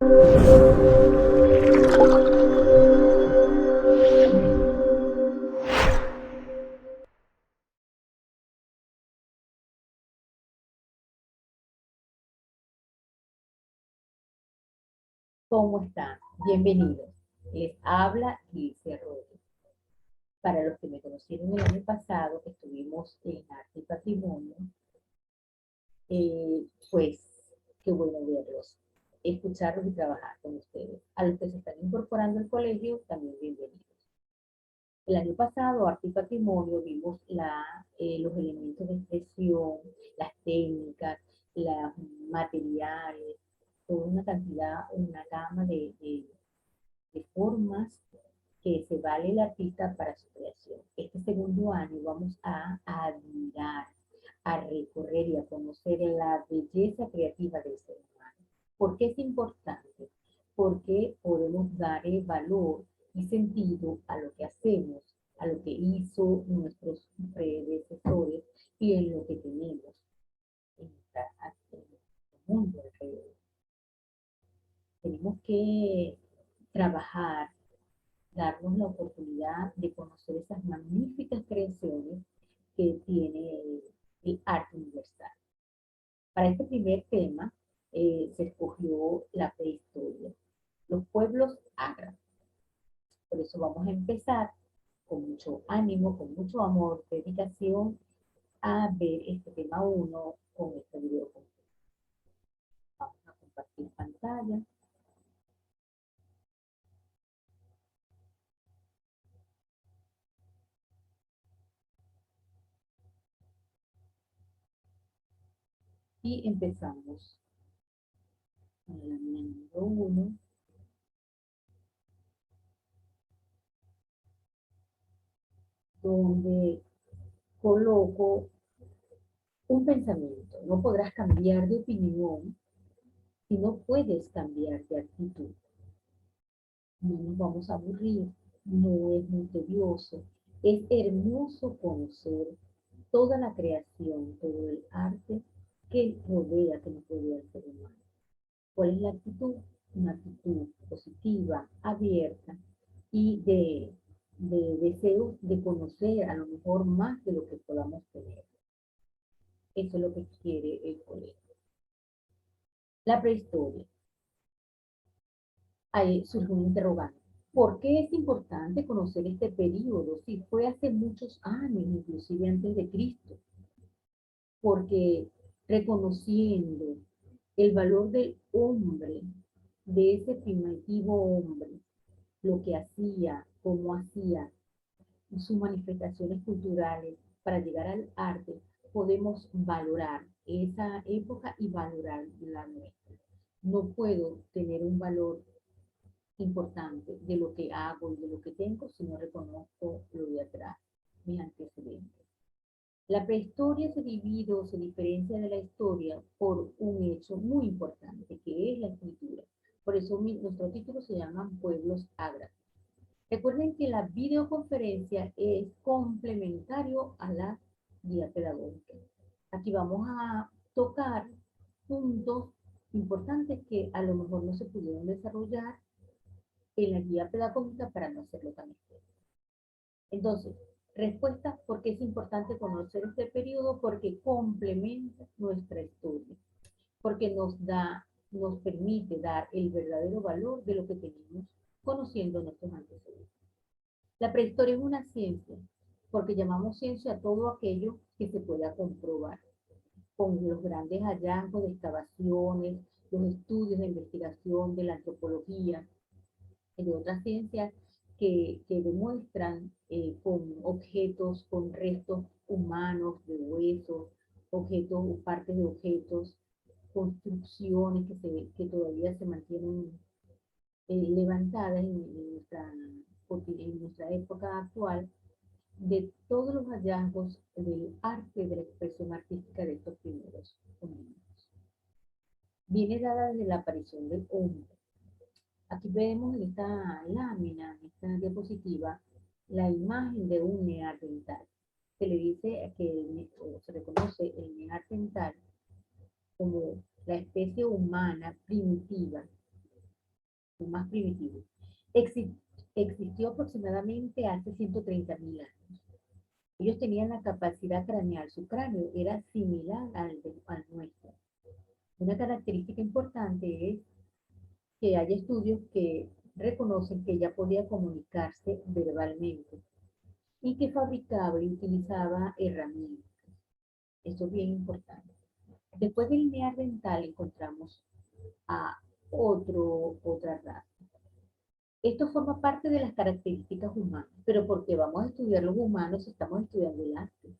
¿Cómo están? Bienvenidos. Les habla Gilcia Arroyo. Para los que me conocieron el año pasado, que estuvimos en Arte y Patrimonio, pues qué bueno verlos, escucharlos y trabajar con ustedes. A los que se están incorporando al colegio, también bienvenidos. El año pasado, Arte y Patrimonio, vimos los elementos de expresión, las técnicas, los materiales, toda una cantidad, una gama de formas que se vale el artista para su creación. Este segundo año vamos a admirar, a recorrer y a conocer la belleza creativa del ser humano. ¿Por qué es importante? Porque podemos dar valor y sentido a lo que hacemos, a lo que hizo nuestros predecesores y en lo que tenemos en el mundo alrededor. Tenemos que trabajar, darnos la oportunidad de conocer esas magníficas creaciones que tiene el arte universal. Para este primer tema se escogió la prehistoria, los pueblos agras. Por eso vamos a empezar con mucho ánimo, con mucho amor, dedicación a ver este tema 1 con este video. Vamos a compartir pantalla. Y empezamos con la lámina número 1, donde coloco un pensamiento. No podrás cambiar de opinión si no puedes cambiar de actitud. No nos vamos a aburrir, no es muy tedioso. Es hermoso conocer toda la creación, todo el arte que rodea, que nos rodea al ser humano. ¿Cuál es la actitud? Una actitud positiva, abierta y de deseo de conocer a lo mejor más de lo que podamos tener. Eso es lo que quiere el colegio. La prehistoria. Ahí surge un interrogante. ¿Por qué es importante conocer este periodo si fue hace muchos años, inclusive antes de Cristo? Porque reconociendo el valor del hombre, de ese primitivo hombre, lo que hacía, cómo hacía, sus manifestaciones culturales para llegar al arte, podemos valorar esa época y valorar la nuestra. No puedo tener un valor importante de lo que hago y de lo que tengo si no reconozco lo de atrás, mis antecedentes. La prehistoria se divide o se diferencia de la historia por un hecho muy importante, que es la escritura. Por eso nuestro título se llama Pueblos Ágrafos. Recuerden que la videoconferencia es complementario a la guía pedagógica. Aquí vamos a tocar puntos importantes que a lo mejor no se pudieron desarrollar en la guía pedagógica para no hacerlo tan extenso. Entonces, respuesta, ¿por qué es importante conocer este periodo? Porque complementa nuestra historia, porque nos permite dar el verdadero valor de lo que tenemos conociendo nuestros antecedentes. La prehistoria es una ciencia, porque llamamos ciencia a todo aquello que se pueda comprobar, con los grandes hallazgos de excavaciones, los estudios de investigación de la antropología, y de otras ciencias que demuestran con objetos, con restos humanos de huesos, objetos, partes de objetos, construcciones que todavía se mantienen levantadas en nuestra época actual, de todos los hallazgos del arte, de la expresión artística de estos primeros homínidos. Viene dada desde la aparición del hombre. Aquí vemos en esta lámina, en esta diapositiva, la imagen de un neandertal. Se le dice o se reconoce el neandertal como la especie humana primitiva los más primitivos. Exi- Existió aproximadamente hace 130.000 años. Ellos tenían la capacidad craneal, su cráneo era similar al nuestro. Una característica importante es que hay estudios que reconocen que ella podía comunicarse verbalmente y que fabricaba y utilizaba herramientas. Esto es bien importante. Después del neandertal encontramos a otra raza. Esto forma parte de las características humanas, pero porque vamos a estudiar los humanos, estamos estudiando el arte,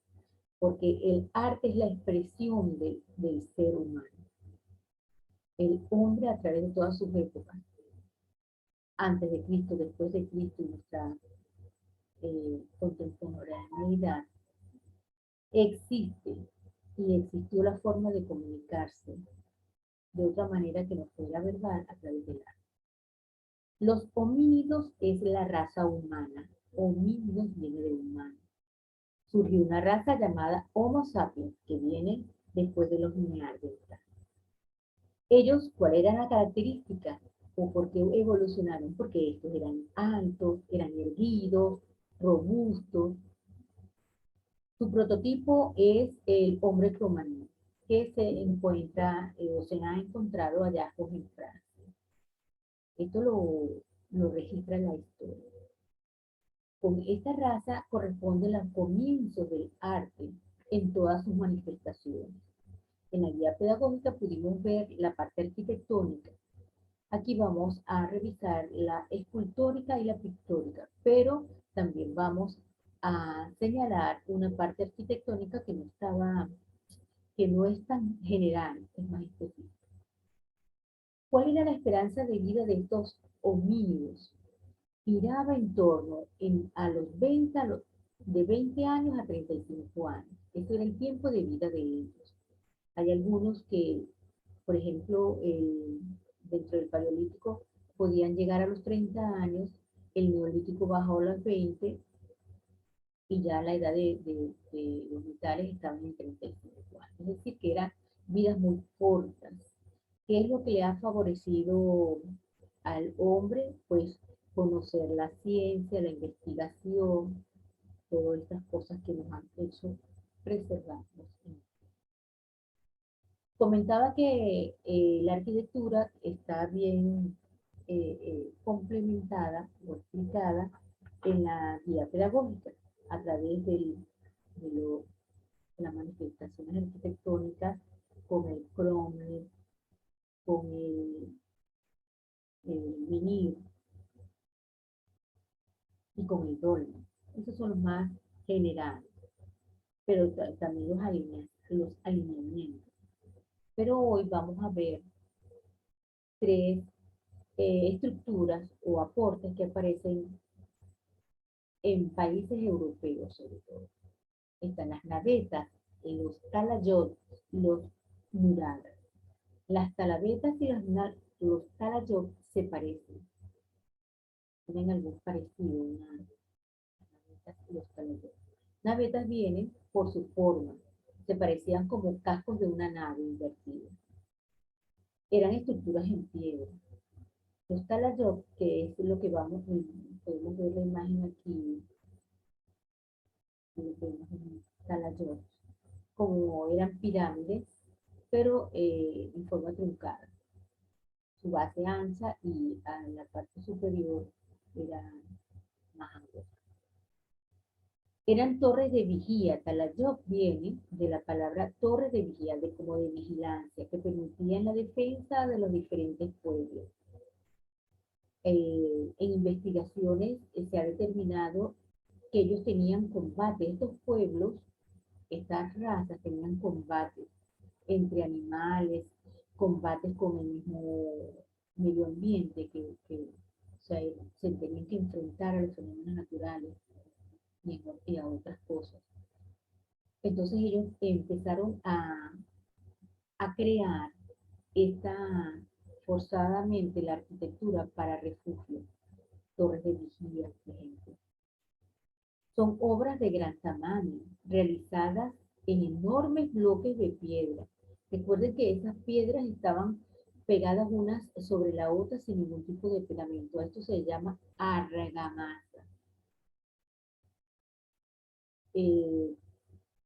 porque el arte es la expresión del ser humano. El hombre a través de todas sus épocas, antes de Cristo, después de Cristo y nuestra contemporaneidad, existe y existió la forma de comunicarse de otra manera que no fuera verbal a través del arte. Los homínidos es la raza humana. Homínidos viene de humano. Surgió una raza llamada Homo sapiens, que viene después de los neandertales. Ellos, ¿cuál era la característica? ¿O por qué evolucionaron? Porque estos eran altos, eran erguidos, robustos. Su prototipo es el hombre cromañón, que se encuentra o se ha encontrado hallazgos en Francia. Esto lo registra la historia. Con esta raza corresponden los comienzos del arte en todas sus manifestaciones. En la guía pedagógica pudimos ver la parte arquitectónica. Aquí vamos a revisar la escultórica y la pictórica, pero también vamos a señalar una parte arquitectónica que no es tan general, es más específica. ¿Cuál era la esperanza de vida de estos homínidos? Giraba en torno a los 20, de 20 años a 35 años. Ese era el tiempo de vida de ellos. Hay algunos que, por ejemplo, dentro del Paleolítico podían llegar a los 30 años, el Neolítico bajó a los 20 y ya la edad de los vitales estaban en 35 años. Es decir, que eran vidas muy cortas. ¿Qué es lo que le ha favorecido al hombre? Pues conocer la ciencia, la investigación, todas estas cosas que nos han hecho preservarnos. Comentaba que la arquitectura está bien complementada o explicada en la guía pedagógica a través de las manifestaciones arquitectónicas con el cromlech, con el vinil y con el dolmen. Esos son los más generales, pero también los alineamientos. Pero hoy vamos a ver tres estructuras o aportes que aparecen en países europeos sobre todo. Están las navetas, los talayot, los murales. Las talabetas y los talayot se parecen, tienen algún parecido, navetas y los talayot. Navetas vienen por su forma, se parecían como cascos de una nave invertida. Eran estructuras en piedra. Los talayot, que es lo que podemos ver la imagen aquí, talayot, como eran pirámides, pero en forma truncada. Su base ancha y en la parte superior era más angosta. Eran torres de vigía. Talayot viene de la palabra torre de vigía, como de vigilancia, que permitían la defensa de los diferentes pueblos. En investigaciones se ha determinado que ellos tenían combate. Estos pueblos, estas razas tenían combates entre animales, combates con el mismo medio ambiente, o sea, se tenían que enfrentar a los fenómenos naturales y a otras cosas. Entonces ellos empezaron a crear esta forzadamente la arquitectura para refugio, torres de vigía, por ejemplo. Son obras de gran tamaño, realizadas en enormes bloques de piedra. Recuerden que esas piedras estaban pegadas unas sobre la otra sin ningún tipo de pegamento. Esto se llama argamasa. Eh,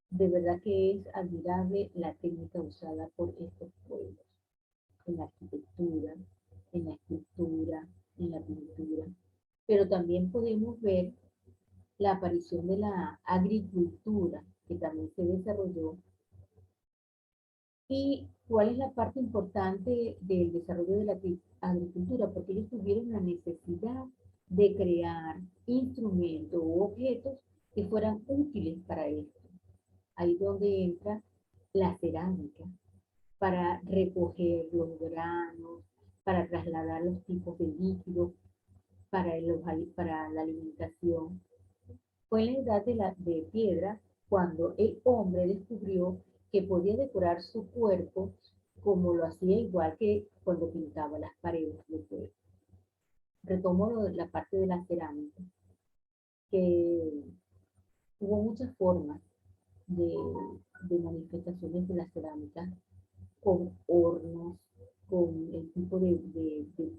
de verdad que es admirable la técnica usada por estos pueblos en la arquitectura, en la escultura, en la pintura. Pero también podemos ver la aparición de la agricultura, que también se desarrolló. ¿Y cuál es la parte importante del desarrollo de la agricultura? Porque ellos tuvieron la necesidad de crear instrumentos u objetos que fueran útiles para esto. Ahí donde entra la cerámica, para recoger los granos, para trasladar los tipos de líquidos, para la alimentación. Fue en la edad de piedra cuando el hombre descubrió que podía decorar su cuerpo como lo hacía igual que cuando pintaba las paredes de fuego. Retomo la parte de la cerámica, que hubo muchas formas de, de manifestaciones de la cerámica, con hornos, con el tipo de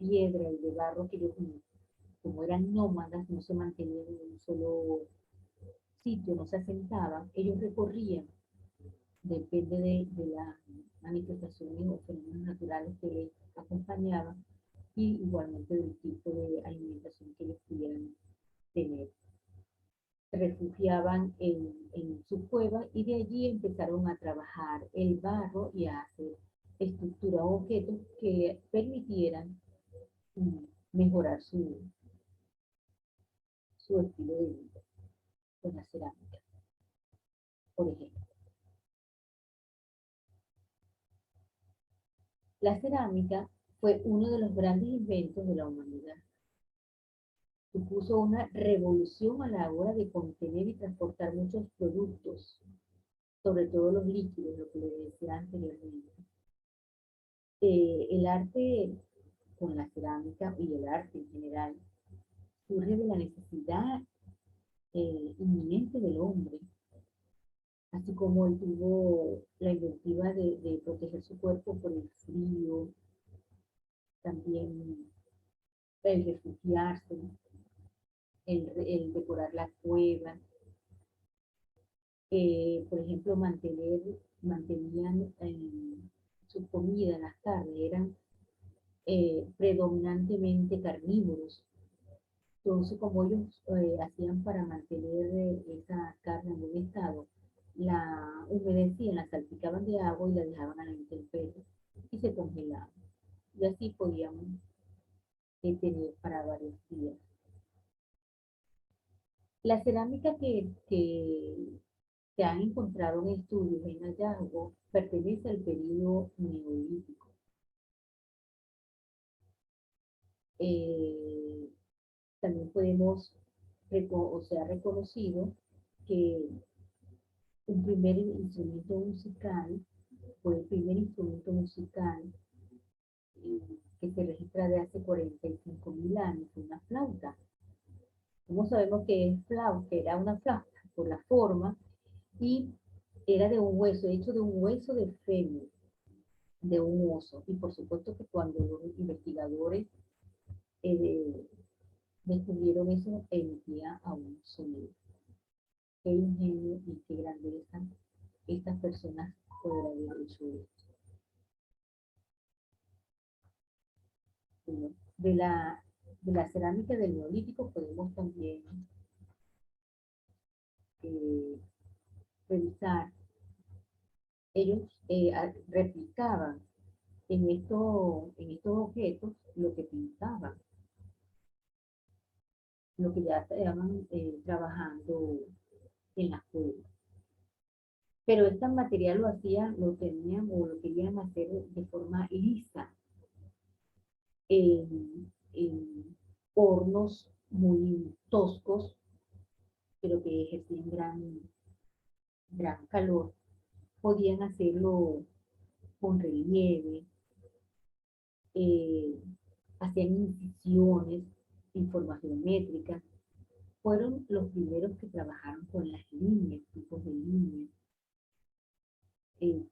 piedra y de barro que ellos, como eran nómadas, no se mantenían en un solo sitio, no se asentaban, ellos recorrían, depende de las manifestaciones o fenómenos naturales que les acompañaban y igualmente del tipo de alimentación que les pudieran tener. Se refugiaban en sus cuevas y de allí empezaron a trabajar el barro y a hacer estructuras o objetos que permitieran mm, mejorar su estilo de vida con la cerámica, por ejemplo. La cerámica fue uno de los grandes inventos de la humanidad. Supuso una revolución a la hora de contener y transportar muchos productos, sobre todo los líquidos, lo que les decía anteriormente. El arte con la cerámica y el arte en general surge de la necesidad inminente del hombre, así como él tuvo la inventiva de proteger su cuerpo por el frío, también el refugiarse, el decorar la cueva, por ejemplo, mantenían su comida, las carnes, eran predominantemente carnívoros. Entonces, como ellos hacían para mantener esa carne en buen estado, la humedecían, la salpicaban de agua y la dejaban a la intemperie y se congelaban. Y así podían tener para varios días. La cerámica que se han encontrado en estudios, en hallazgos, pertenece al periodo neolítico. Eh, También podemos, o sea, reconocido que un primer instrumento musical fue el primer instrumento musical que se registra de hace 45.000 años, una flauta. ¿Cómo sabemos que es flauta? Que era una flauta por la forma y era de un hueso, hecho de un hueso de fémur, de un oso. Y por supuesto que cuando los investigadores eh, descubrieron eso, emitía a un sonido. Qué ingenio y qué grandeza estas personas poder haber hecho esto. Bueno, de la cerámica del neolítico podemos también eh, revisar. Ellos replicaban en estos objetos lo que pintaban, lo que ya estaban trabajando en las cuevas. Pero este material lo tenían o lo querían hacer de forma lisa, en hornos muy toscos, pero que ejercían gran calor. Podían hacerlo con relieve, eh, hacían incisiones en forma geométrica. Fueron los primeros que trabajaron con las líneas, tipos de líneas,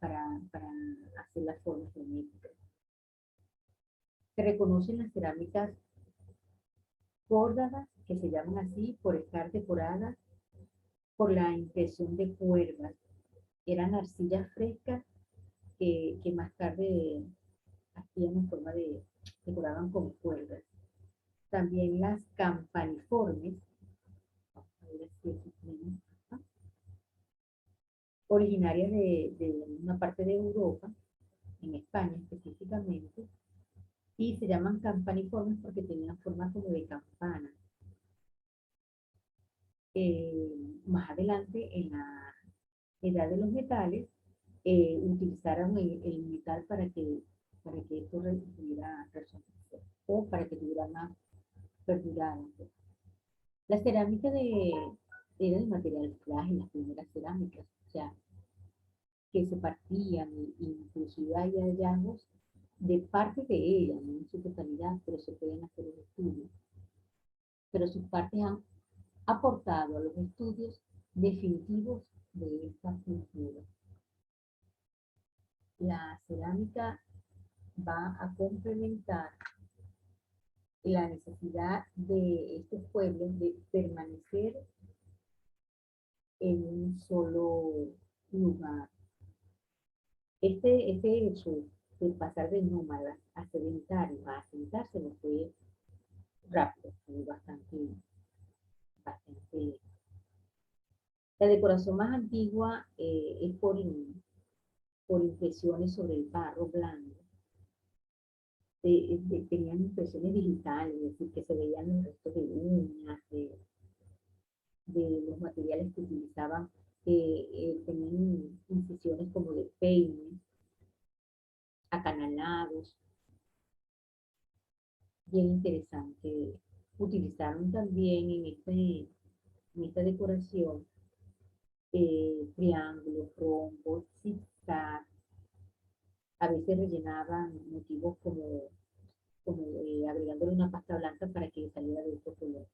para hacer las formas geométricas. Se reconocen las cerámicas córdadas, que se llaman así por estar decoradas por la impresión de cuerdas. Eran arcillas frescas que más tarde hacían en forma de, decoraban con cuerdas. También las campaniformes, vamos a ver si aquí tenemos, originarias de una parte de Europa, en España específicamente, y se llaman campaniformes porque tenían forma como de campana. Más adelante, en la edad de los metales, utilizaron el metal para que esto tuviera resonancia o para que tuviera más perdurara. La cerámica era de material frágil, las primeras cerámicas, o sea, que se partían, inclusive hay hallazgos de parte de ella, no en su totalidad, pero se pueden hacer los estudios. Pero sus partes han aportado a los estudios definitivos de esta cultura. La cerámica va a complementar la necesidad de estos pueblos de permanecer en un solo lugar. Este hecho de pasar de nómadas a sedentarios a asentarse no fue rápido, fue bastante. La decoración más antigua es por impresiones sobre el barro blando. Tenían impresiones digitales, es decir, que se veían los restos de uñas, de los materiales que utilizaban, tenían incisiones como de peine, acanalados, bien interesante. Utilizaron también en esta decoración triángulos, rombos, zigzag, a veces rellenaban motivos como agregándole una pasta blanca para que saliera de otro color.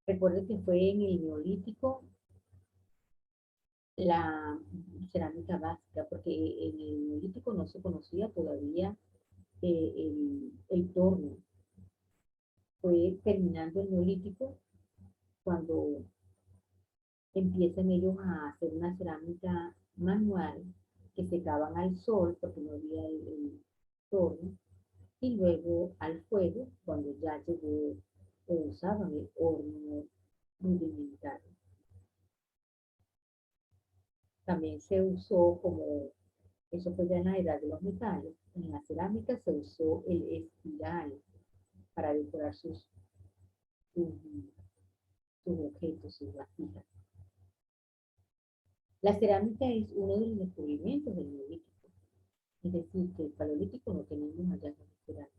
Recuerden que fue en el Neolítico la cerámica básica, porque en el Neolítico no se conocía todavía el torno. Fue terminando el Neolítico cuando empiezan ellos a hacer una cerámica manual que secaban al sol porque no había el torno y luego al fuego cuando ya llegó o usaban el horno rudimentario. También se usó como, eso fue ya en la edad de los metales, en la cerámica se usó el espiral para decorar sus, sus objetos, sus vasijas. La cerámica es uno de los descubrimientos del Neolítico, es decir, que el Paleolítico no teníamos hallazgos de cerámica.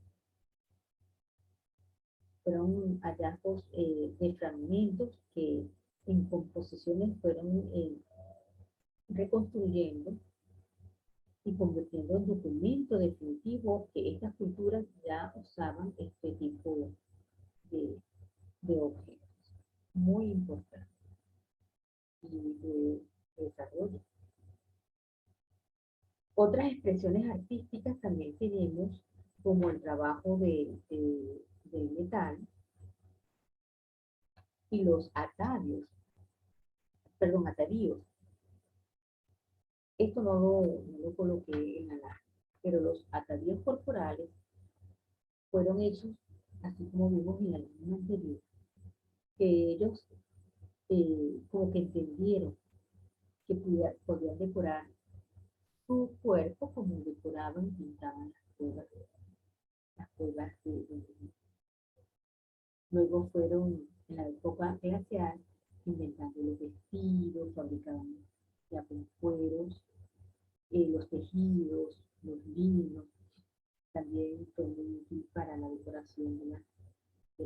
Fueron hallazgos de fragmentos que en composiciones fueron reconstruyendo y convirtiendo en documento definitivo que estas culturas ya usaban este tipo de, de objetos. Muy importante y de desarrollo. Otras expresiones artísticas también tenemos, como el trabajo de metal y los atavios, perdón, atavíos. Esto no lo coloqué en la lápiz, pero los atavíos corporales fueron hechos, así como vimos en la línea anterior, que ellos como que entendieron que podían decorar su cuerpo como decoraban y pintaban las cuevas de. Luego fueron, en la época glacial, inventando los vestidos, fabricaban ya con cueros, los tejidos, los linos, también fue muy útil para la decoración de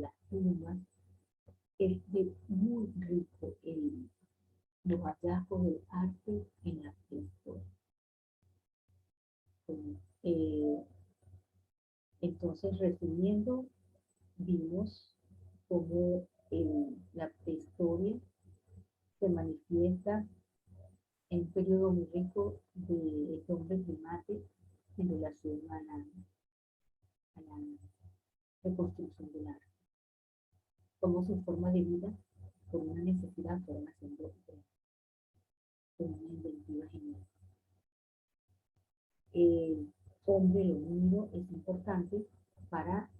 las tumbas. Es muy rico los hallazgos del arte en la prehistoria. Eh, entonces, resumiendo, vimos cómo la prehistoria se manifiesta en un periodo muy rico de este hombre primate en relación a la reconstrucción del arte. Cómo su forma de vida, por una necesidad, fueron haciendo con una inventiva genial. El hombre, lo unido, es importante para,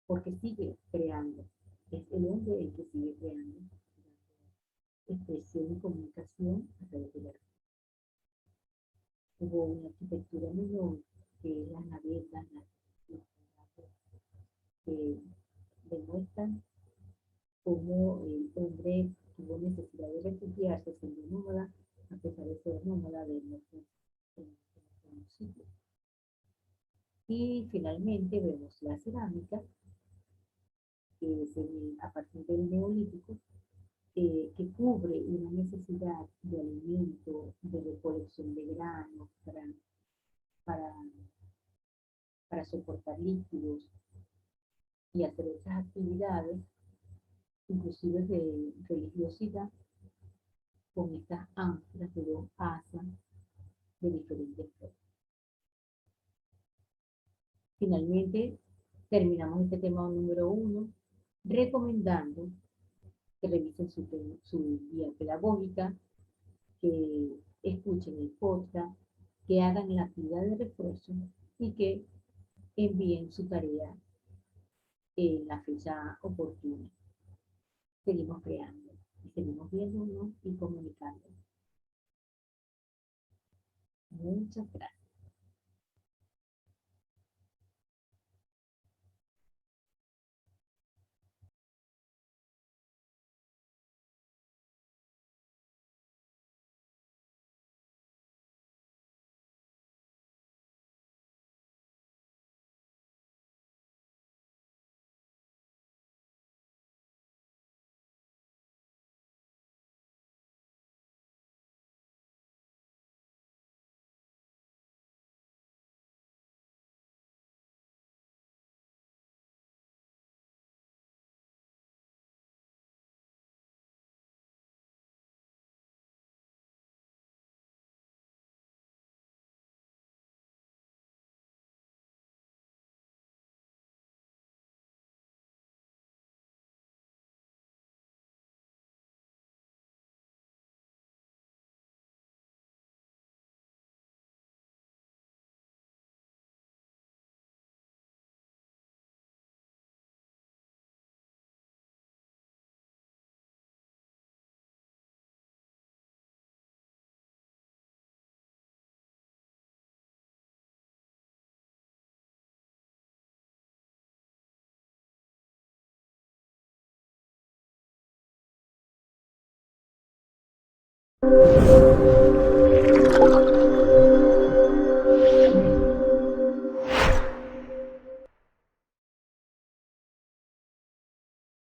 porque sigue creando. Es el hombre el que sigue creando expresión y comunicación a través del arte. Hubo una arquitectura menor, que es las navetas, los que demuestran cómo el hombre tuvo necesidad de refugiarse siendo nómada, a pesar de ser nómada de nuestro sitio. Y finalmente vemos la cerámica, que es a partir del neolítico, que cubre una necesidad de alimento, de recolección de granos, para, para soportar líquidos y hacer otras actividades, inclusive de religiosidad, con estas ánforas de 2 asas de diferentes formas. Finalmente, terminamos este tema número 1, recomendando que revisen su guía pedagógica, que escuchen el podcast, que hagan la actividad de refuerzo y que envíen su tarea en la fecha oportuna. Seguimos creando y seguimos viéndonos y comunicando. Muchas gracias.